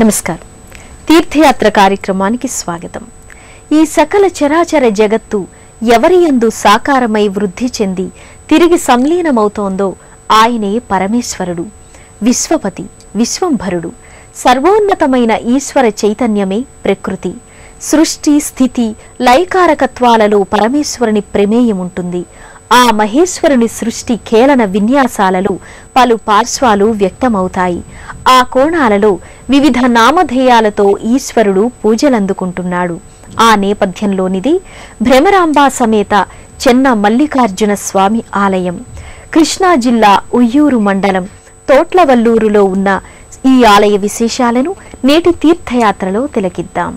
నమస్కారం. తీర్థయాత్ర కార్యక్రమానికి స్వాగతం. ఈ సకల చరాచర జగత్తు ఎవరియందు సాకారమై వృద్ధి చెంది తిరిగి సంలీనమవుతోందో ఆయనే పరమేశ్వరుడు, విశ్వపతి, విశ్వంభరుడు. సర్వోన్నతమైన ఈశ్వర చైతన్యమే ప్రకృతి. సృష్టి, స్థితి, లయకారకత్వాలలో పరమేశ్వరుని ప్రమేయముంటుంది. ఆ మహేశ్వరుని సృష్టి కేలన విన్యాసాలలో పలు పార్శ్వాలు వ్యక్తమవుతాయి. ఆ కోణాలలో వివిధ నామధేయాలతో ఈశ్వరుడు పూజలందుకుంటున్నాడు. ఆ నేపథ్యంలోనిది భ్రమరాంబా సమేత చెన్న మల్లికార్జున స్వామి ఆలయం. కృష్ణా జిల్లా ఉయ్యూరు మండలం తోట్లవల్లూరులో ఉన్న ఈ ఆలయ విశేషాలను నేటి తీర్థయాత్రలో తిలకిద్దాం.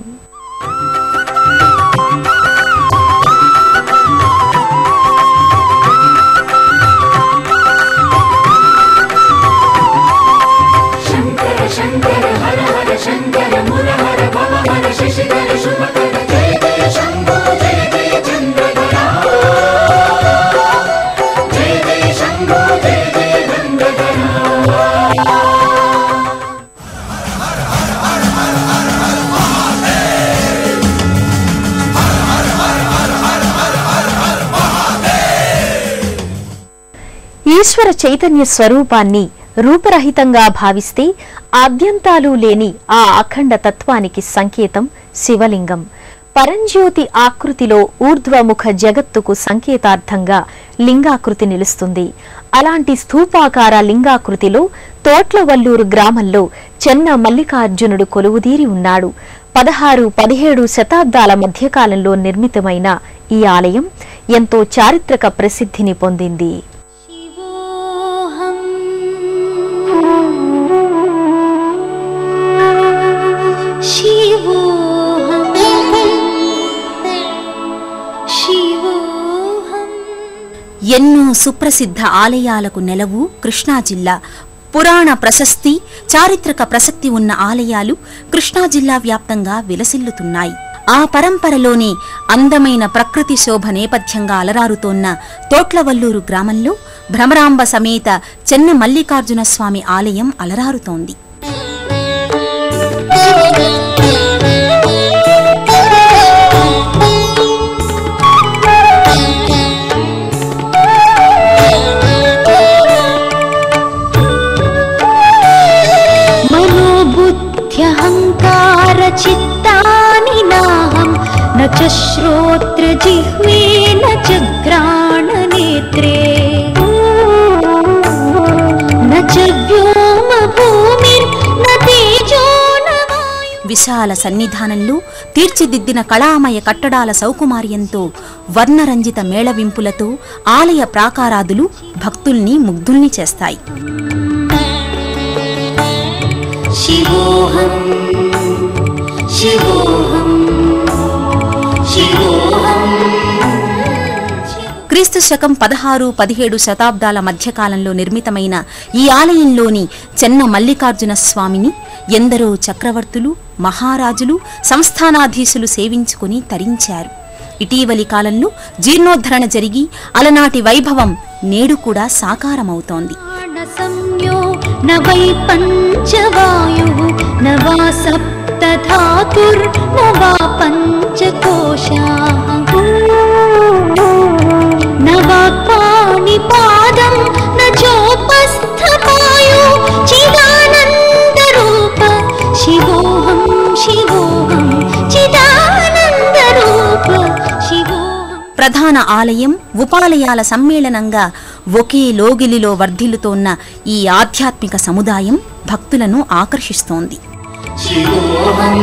ఈశ్వర చైతన్య స్వరూపాన్ని రూపరహితంగా భావిస్తే ఆద్యంతాలు లేని ఆ అఖండ తత్వానికి సంకేతం శివలింగం. పరంజ్యోతి ఆకృతిలో ఊర్ధ్వముఖ జగత్తుకు సంకేతార్థంగా లింగాకృతి నిలుస్తుంది. అలాంటి స్థూపాకార లింగాకృతిలో తోట్లవల్లూరు గ్రామంలో చెన్న మల్లికార్జునుడు కొలువుదీరి ఉన్నాడు. 16-17 శతాబ్దాల మధ్యకాలంలో నిర్మితమైన ఈ ఆలయం ఎంతో చారిత్రక ప్రసిద్ధిని పొందింది. ఎన్నో సుప్రసిద్ధ ఆలయాలకు నెలవు కృష్ణా జిల్లా. పురాణ ప్రశస్తి, చారిత్రక ప్రసక్తి ఉన్న ఆలయాలు కృష్ణా జిల్లా వ్యాప్తంగా విలసిల్లుతున్నాయి. ఆ పరంపరలోనే అందమైన ప్రకృతి శోభ నేపథ్యంగా అలరారుతోన్న తోట్లవల్లూరు గ్రామంలో భ్రమరాంబ సమేత చెన్న మల్లికార్జున స్వామి ఆలయం అలరారుతోంది. చిత్తాని నాహం న చ శ్రోత్ర జిహ్వే న చ ఘ్రాణ నేత్రే న చ వ్యోమ భూమిర్ న తేజో న వాయు. విశాల సన్నిధానంలో తీర్చిదిద్దిన కళామయ కట్టడాల సౌకుమార్యంతో వర్ణరంజిత మేళవింపులతో ఆలయ ప్రాకారాదులు భక్తుల్ని ముగ్ధుల్ని చేస్తాయి. శివోహం శివోహం శివోహం. క్రీస్తు శకం 16-17 శతాబ్దాల మధ్యకాలంలో నిర్మితమైన ఈ ఆలయంలోని చెన్న మల్లికార్జున స్వామిని ఎందరో చక్రవర్తులు, మహారాజులు, సంస్థానాధీశులు సేవించుకుని తరించారు. ఇటీవలి కాలంలో జీర్ణోద్ధరణ జరిగి అలనాటి వైభవం నేడు కూడా సాకారమవుతోంది. న వై పంచవాయుః న వా సప్తధాతుర్ న వా పంచకోశాః న వా పాణిపాదం న చోపస్థపాయో చిదానంద రూప శివోహం శివోహం చిదానంద రూప శివోహం. ప్రధాన ఆలయం ఉపాలయాల సమ్మేళనంగా ఒకే లోగిలిలో వర్ధిల్లుతోన్న ఈ ఆధ్యాత్మిక సముదాయం భక్తులను ఆకర్షిస్తోంది. శివోహం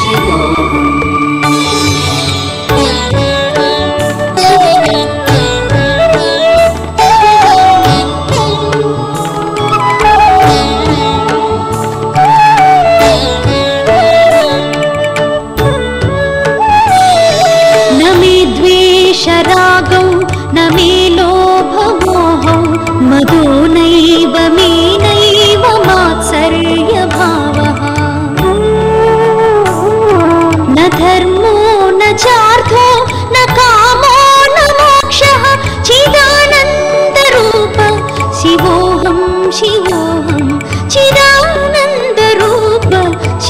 శివోహం. న మే ద్వేషరాగౌ న మే లోభమోహౌ మదో నైవ మే నైవ మాత్సర్య భావః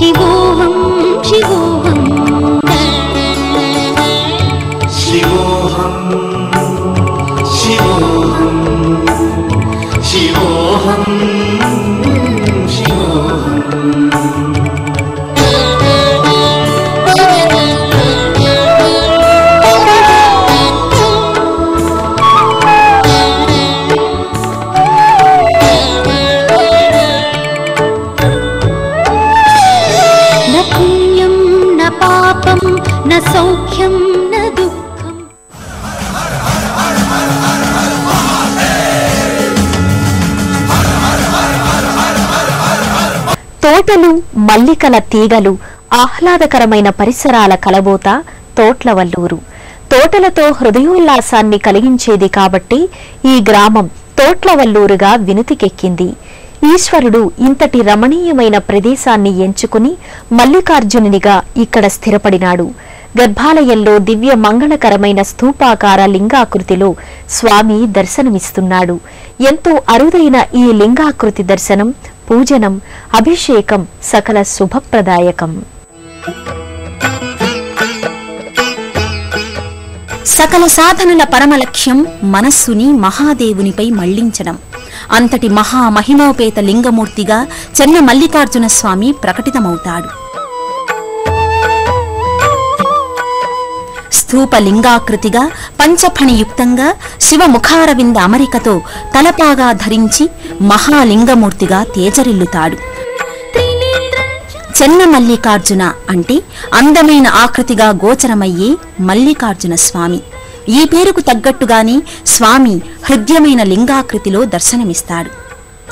శివోహం శివోహం శివోహం శివోహం శివోహం శివోహం న పుణ్యం న పాపం న సౌఖ్యం న దుఃఖం. తోటలు, మల్లికల తీగలు, ఆహ్లాదకరమైన పరిసరాల కలబోత తోట్లవల్లూరు. తోటలతో హృదయోల్లాసాన్ని కలిగించేది కాబట్టి ఈ గ్రామం తోట్లవల్లూరుగా వినుతికెక్కింది. ఈశ్వరుడు ఇంతటి రమణీయమైన ప్రదేశాన్ని ఎంచుకుని మల్లికార్జునునిగా ఇక్కడ స్థిరపడినాడు. గర్భాలయంలో దివ్య మంగళకరమైన స్థూపాకార లింగాకృతిలో స్వామి దర్శనమిస్తున్నాడు. ఎంతో అరుదైన ఈ లింగాకృతి దర్శనం, పూజనం, అభిషేకం సకల శుభప్రదాయకం. సకల సాధనల పరమలక్ష్యం మనస్సుని మహాదేవునిపై మళ్లించడం. అంతటి మహామహిమోపేత లింగమూర్తిగా చెన్న మల్లికార్జున స్వామి ప్రకటితమవుతాడు. స్థూప లింగాకృతిగా పంచఫణియుక్తంగా శివముఖారవింద అమరికతో తలపాగా ధరించి మహాలింగమూర్తిగా తేజరిల్లుతాడు. చెన్న మల్లికార్జున అంటే అందమైన ఆకృతిగా గోచరమయ్యే మల్లికార్జున స్వామి. ఈ పేరుకు తగ్గట్టుగానే స్వామి హృద్యమైన లింగాకృతిలో దర్శనమిస్తాడు.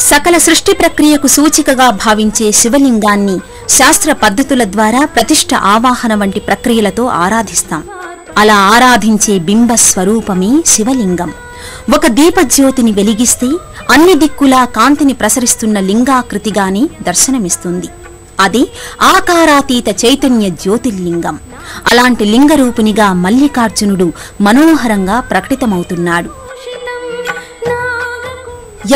సకల సృష్టి ప్రక్రియకు సూచికగా భావించే శివలింగాన్ని శాస్త్ర పద్ధతుల ద్వారా ప్రతిష్ఠ, ఆవాహన వంటి ప్రక్రియలతో ఆరాధిస్తాం. అలా ఆరాధించే బింబ స్వరూపమే శివలింగం. ఒక దీపజ్యోతిని వెలిగిస్తే అన్ని దిక్కులా కాంతిని ప్రసరిస్తున్న లింగాకృతిగానే దర్శనమిస్తుంది. అది ఆకారాతీత చైతన్య జ్యోతిర్లింగం. అలాంటి లింగరూపునిగా మల్లికార్జునుడు మనోహరంగా ప్రకటితమవుతున్నాడు.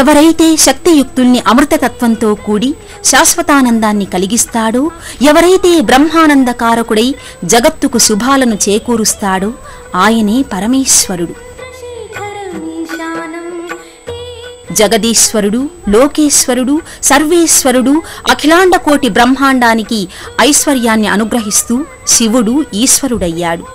ఎవరైతే శక్తియుక్తుల్ని అమృతతత్వంతో కూడి శాశ్వతానందాన్ని కలిగిస్తాడో, ఎవరైతే బ్రహ్మానందకారకుడై జగత్తుకు శుభాలను చేకూరుస్తాడో ఆయనే పరమేశ్వరుడు. జగదీశ్వరుడు, లోకేశ్వరుడు, సర్వేశ్వరుడు, అఖిలాండకోటి బ్రహ్మాండానికి ఐశ్వర్యాన్ని అనుగ్రహిస్తూ శివుడు ఈశ్వరుడయ్యాడు.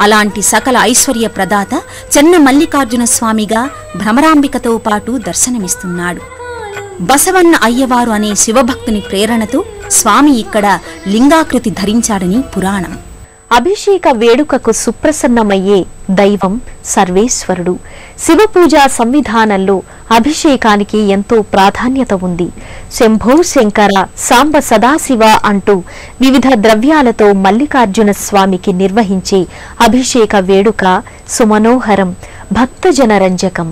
అలాంటి సకల ఐశ్వర్య ప్రదాత చెన్న మల్లికార్జున స్వామిగా భ్రమరాంబికతో పాటు దర్శనమిస్తున్నాడు. బసవన్న అయ్యవారు అనే శివభక్తుని ప్రేరణతో స్వామి ఇక్కడ లింగాకృతి ధరించాడని పురాణం. అభిషేక వేడుకకు సుప్రసన్నమయ్యే దైవం సర్వేశ్వరుడు. శివపూజా సంవిధానంలో అభిషేకానికి ఎంతో ప్రాధాన్యత ఉంది. శంభో శంకర, సాంబ సదాశివ అంటూ వివిధ ద్రవ్యాలతో మల్లికార్జున స్వామికి నిర్వహించే అభిషేక వేడుక సుమనోహరం, భక్తజనరంజకం.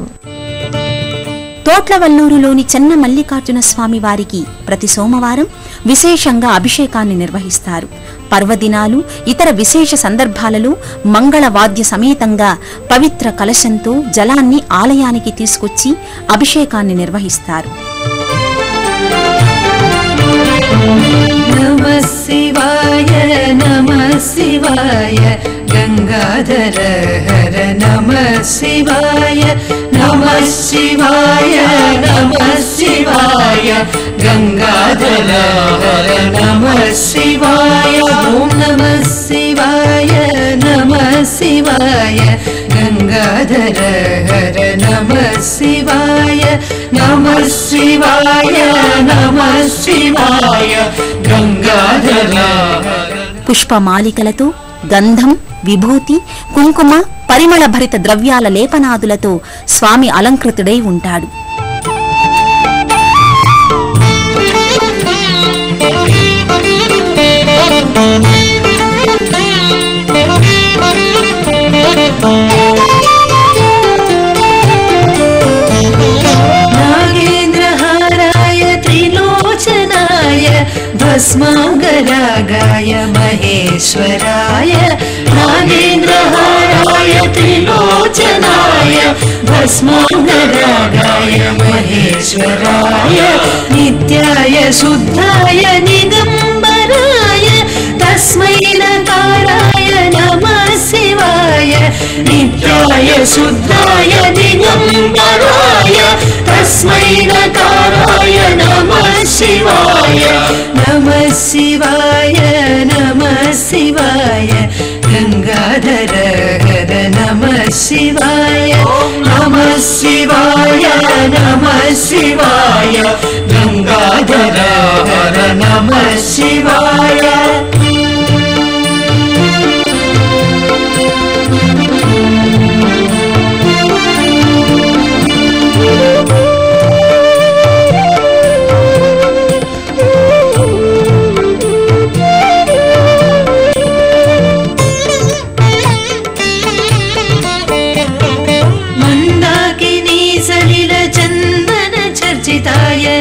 తోట్లవల్లూరులోని చెన్న మల్లికార్జున స్వామి వారికి ప్రతి సోమవారం విశేషంగా అభిషేకాన్ని నిర్వహిస్తారు. పర్వదినాలు, ఇతర విశేష సందర్భాలలో మంగళవాద్య సమేతంగా పవిత్ర కలశంతో జలాన్ని ఆలయానికి తీసుకొచ్చి అభిషేకాన్ని నిర్వహిస్తారు. నమః శివాయ నమః శివాయ గంగాధర హర నమః శివాయ నమః శివాయ నమః శివాయ గంగాధర హర నమః శివాయ ఓం నమః శివాయ నమః శివాయ గంగాధర హర నమః శివాయ నమః శివాయ నమః శివాయ గంగాధర. పుష్పమాలికలతో, గంధం, విభూతి, కుంకుమ, పరిమళ భరిత ద్రవ్యాల లేపనాదులతో స్వామి అలంకృతుడై ఉంటాడు. నాగేంద్రహారాయ త్రినేత్రాయ भस्माङ्गरागाय महेश्वराय नागेन्द्रहाराय त्रिलोचनाय भस्माङ्गरागाय महेश्वराय नित्याय शुद्धाय निगम्बराय तस्मै नकाराय नमः शिवाय नित्याय शुद्धाय दिगम्बराय तस्मै नकाराय नमः शिवाय नमः शिवाय नमः शिवाय गंगाधर हर नमः शिवाय नमः शिवाय नमः शिवाय गंगाधर हर नमः शिवाय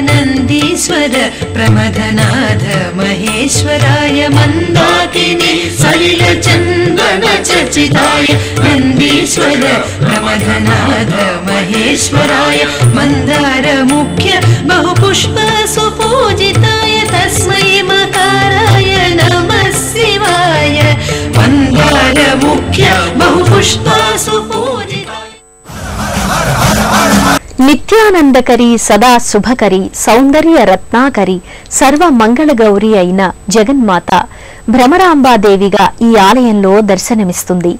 नंदीश्वर प्रमथनाथ महेश्वराय मंदाकिनी सलिल चंदन चर्चिताय नंदीश्वर प्रमथनाथ महेश्वराय मंदार मुख्य बहुपुष्प सुपूजिताय तस्मै मकाराय नमः शिवाय मंदार मुख्य बहुपुष्प सुपूजिताय నిత్యానందకరి సదా శుభకరి సౌందర్య రత్నాకరి సర్వ మంగళ గౌరి అయిన జగన్మాత భ్రమరాంబాదేవిగా ఈ ఆలయంలో దర్శనమిస్తుంది.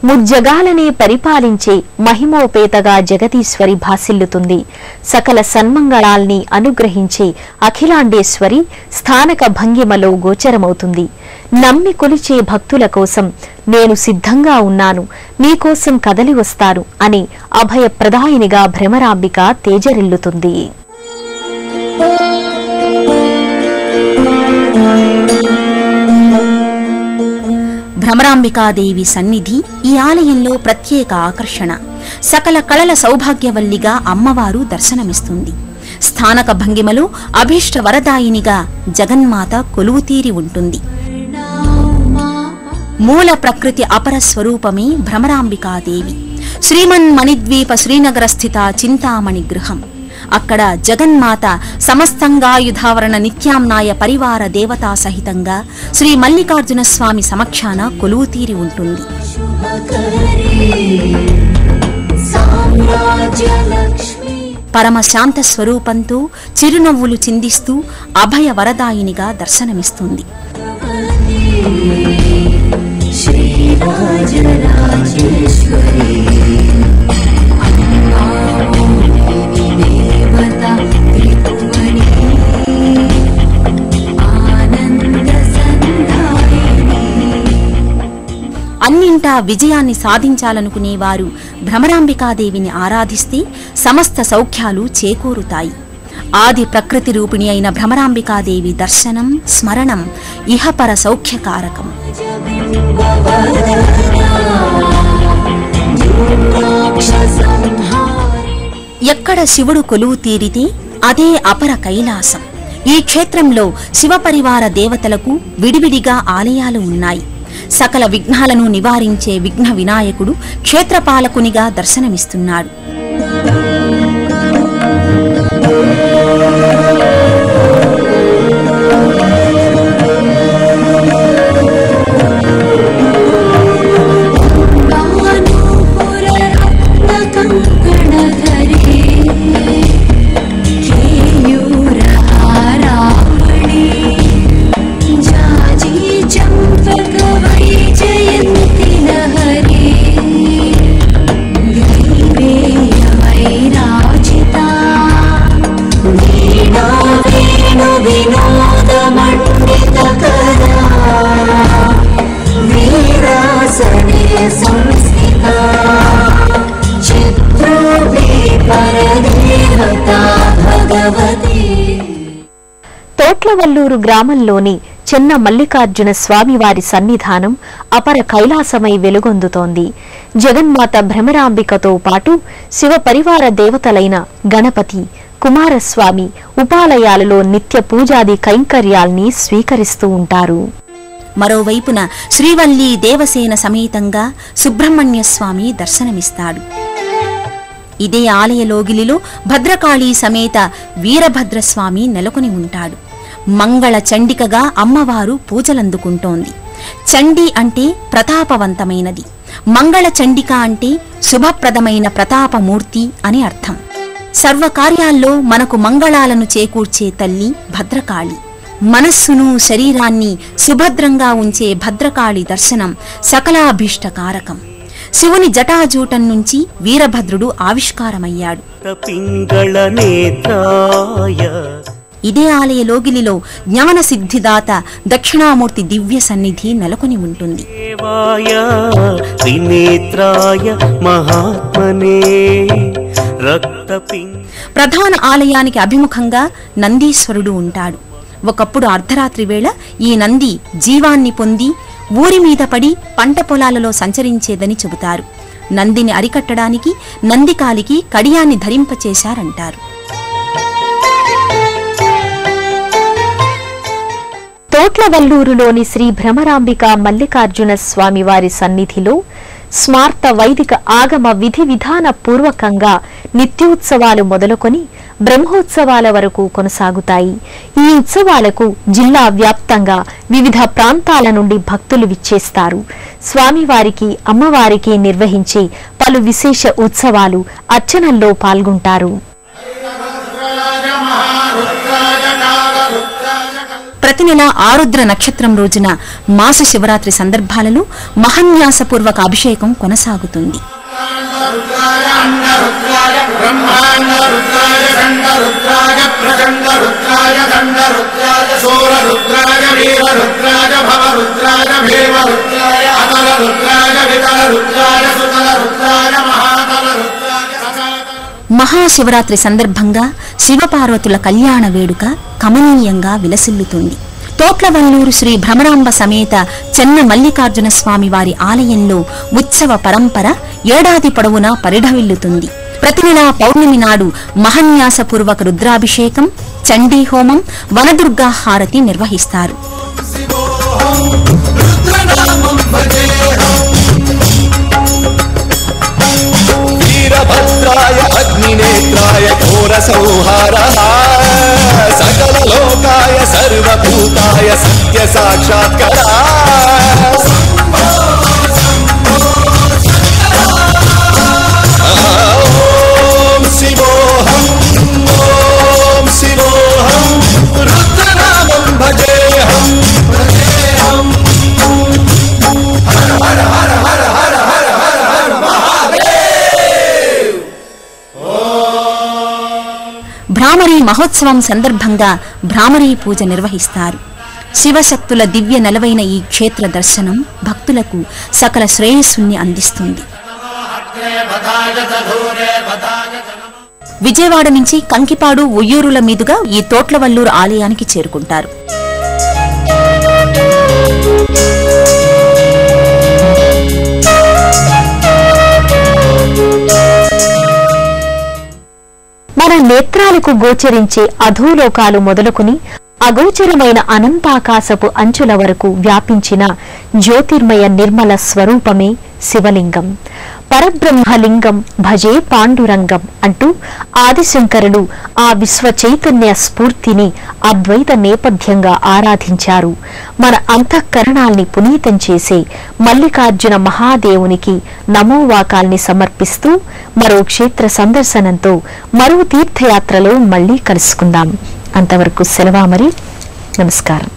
ముజ్జగాలనే పరిపాలించే మహిమోపేతగా జగదీశ్వరి భాసిల్లుతుంది. సకల సన్మంగళాల్ని అనుగ్రహించే అఖిలాండేశ్వరి స్థానక భంగిమలో గోచరమవుతుంది. నమ్మి కొలిచే భక్తుల కోసం నేను సిద్ధంగా ఉన్నాను, మీకోసం కదలి వస్తాను అనే అభయప్రదాయినిగా భ్రమరాంబిక తేజరిల్లుతుంది. భ్రమరాంబికాదేవి సన్నిధి ఈ ఆలయంలో ప్రత్యేక ఆకర్షణ. సకల కళల సౌభాగ్యవల్లిగా అమ్మవారు దర్శనమిస్తుంది. స్థానక భంగిమలో అభీష్ట వరదాయినిగా జగన్మాత కొలువుతీరి ఉంటుంది. మూల ప్రకృతి అపర స్వరూపమే భ్రమరాంబికాదేవి. శ్రీమన్మణిద్వీప శ్రీనగర స్థిత చింతామణి గృహం. అక్కడ జగన్మాత సమస్తంగాయుధావరణ నిత్యామ్నాయ పరివార దేవతా సహితంగా శ్రీ మల్లికార్జున స్వామి సమక్షాన కొలువుతీరి ఉంటుంది. పరమశాంత స్వరూపంతో చిరునవ్వులు చిందిస్తూ అభయ వరదాయినిగా దర్శనమిస్తుంది. అన్నింటా విజయాన్ని సాధించాలనుకునేవారు భ్రమరాంబికాదేవిని ఆరాధిస్తే సమస్త సౌఖ్యాలు చేకూరుతాయి. ఆది ప్రకృతి రూపిణి అయిన భ్రమరాంబికాదేవి దర్శనం స్మరణం ఇహపర సౌఖ్యకారకం. ఎక్కడ శివుడు కొలువు తీరితే అదే అపర కైలాసం. ఈ క్షేత్రంలో శివపరివార దేవతలకు విడివిడిగా ఆలయాలు ఉన్నాయి. సకల విఘ్నాలను నివారించే విఘ్న వినాయకుడు క్షేత్రపాలకునిగా దర్శనమిస్తున్నాడు. తోట్లవల్లూరు గ్రామంలోని చిన్న మల్లికార్జున స్వామివారి సన్నిధానం అపర కైలాసమై వెలుగొందుతోంది. జగన్మాత భ్రమరాంబికతో పాటు శివ పరివార దేవతలైన గణపతి, కుమారస్వామి ఉపాలయాలలో నిత్య పూజాది కైంకర్యాల్ని స్వీకరిస్తూ ఉంటారు. మరోవైపున శ్రీవల్లి దేవసేన సమేతంగా సుబ్రహ్మణ్య స్వామి దర్శనమిస్తాడు. ఇదే ఆలయ లోగిలిలో భద్రకాళీ సమేత వీరభద్రస్వామి నెలకొని ఉంటాడు. మంగళ చండికగా అమ్మవారు పూజలందుకుంటోంది. చండి అంటే ప్రతాపవంతమైనది, మంగళ చండిక అంటే శుభప్రదమైన ప్రతాపమూర్తి అని అర్థం. సర్వకార్యాల్లో మనకు మంగళాలను చేకూర్చే తల్లి భద్రకాళి. మనస్సును శరీరాన్ని సుభద్రంగా ఉంచే భద్రకాళి దర్శనం సకలాభీష్టకారకం. శివుని జటాజూటం నుంచి వీరభద్రుడు ఆవిష్కారమయ్యాడు. ఇదే ఆలయ లోగిలిలో జ్ఞాన సిద్ధిదాత దక్షిణామూర్తి దివ్య సన్నిధి నెలకొని ఉంటుంది. ప్రధాన ఆలయానికి అభిముఖంగా నందీశ్వరుడు ఉంటాడు. ఒకప్పుడు అర్ధరాత్రి వేళ ఈ నంది జీవాన్ని పొంది ఊరి మీద పడి పంట పొలాలలో సంచరించేదని చెబుతారు. నందిని అరికట్టడానికి నందికాలికి కడియాన్ని ధరింపచేశారంటారు. తోట్లవల్లూరులోని శ్రీ భ్రమరాంబిక మల్లికార్జున స్వామివారి సన్నిధిలో స్మార్త వైదిక ఆగమ విధి విధాన పూర్వకంగా నిత్యోత్సవాలు మొదలుకొని బ్రహ్మోత్సవాల వరకు కొనసాగుతాయి. ఈ ఉత్సవాలకు జిల్లా వ్యాప్తంగా వివిధ ప్రాంతాల నుండి భక్తులు విచ్చేస్తారు. స్వామివారికి అమ్మవారికి నిర్వహించే పలు విశేష ఉత్సవాలు అర్చనల్లో పాల్గొంటారు. ప్రతి నెల ఆరుద్ర నక్షత్రం రోజున మాస శివరాత్రి సందర్భాలలో మహాన్యాసపూర్వక అభిషేకం కొనసాగుతుంది. మహాశివరాత్రి సందర్భంగా శివపార్వతుల కళ్యాణ వేడుక కమనీయంగా విలసిల్లుతుంది. తోట్లవల్లూరు శ్రీ భ్రమరాంబ సమేత చెన్న మల్లికార్జున స్వామి వారి ఆలయంలో ఉత్సవ పరంపర ఏడాది పొడవునా పరిఢవిల్లుతుంది. ప్రతి నెలా పౌర్ణమి నాడు మహాన్యాసపూర్వక రుద్రాభిషేకం, చండీ హోమం, వనదుర్గా హారతి నిర్వహిస్తారు. వీరభద్రాయ అగ్నినేత్రాయ ఘోర సంహారః సకల లోకాయ సర్వభూతాయ సత్య సాక్షాత్కారః ఓం శివోహం ఓం శివోహం రుద్రనామం భజేహం భజేహం హర హర హర హర హర హర హర హర మహాదేవ్. భ్రామరీ మహోత్సవం సందర్భంగా భ్రామరీ పూజ నిర్వహిస్తారు. శివశక్తుల దివ్య నెలవైన ఈ క్షేత్ర దర్శనం భక్తులకు సకల శ్రేయస్సుని అందిస్తుంది. విజయవాడ నుంచి కంకిపాడు, ఉయ్యూరుల మీదుగా ఈ తోట్లవల్లూరు ఆలయానికి చేరుకుంటారు. మన నేత్రాలకు గోచరించే అధోలోకాలు మొదలుకుని అగోచరమైన అనంతాకాశపు అంచుల వరకు వ్యాపించిన జ్యోతిర్మయ నిర్మల స్వరూపమే శివలింగం. పరబ్రహ్మలింగం భజే పాండురంగం అంటూ ఆదిశంకరుడు ఆ విశ్వ చైతన్య స్ఫూర్తిని అద్వైత నేపథ్యంగా ఆరాధించారు. మన అంతఃకరణాల్ని పునీతం చేసే మల్లికార్జున మహాదేవునికి నమోవాకాల్ని సమర్పిస్తూ మరో క్షేత్ర సందర్శనంతో మరో తీర్థయాత్రలో మళ్లీ కలుసుకుందాం. అంతవరకు సెలవా మరి. నమస్కారం.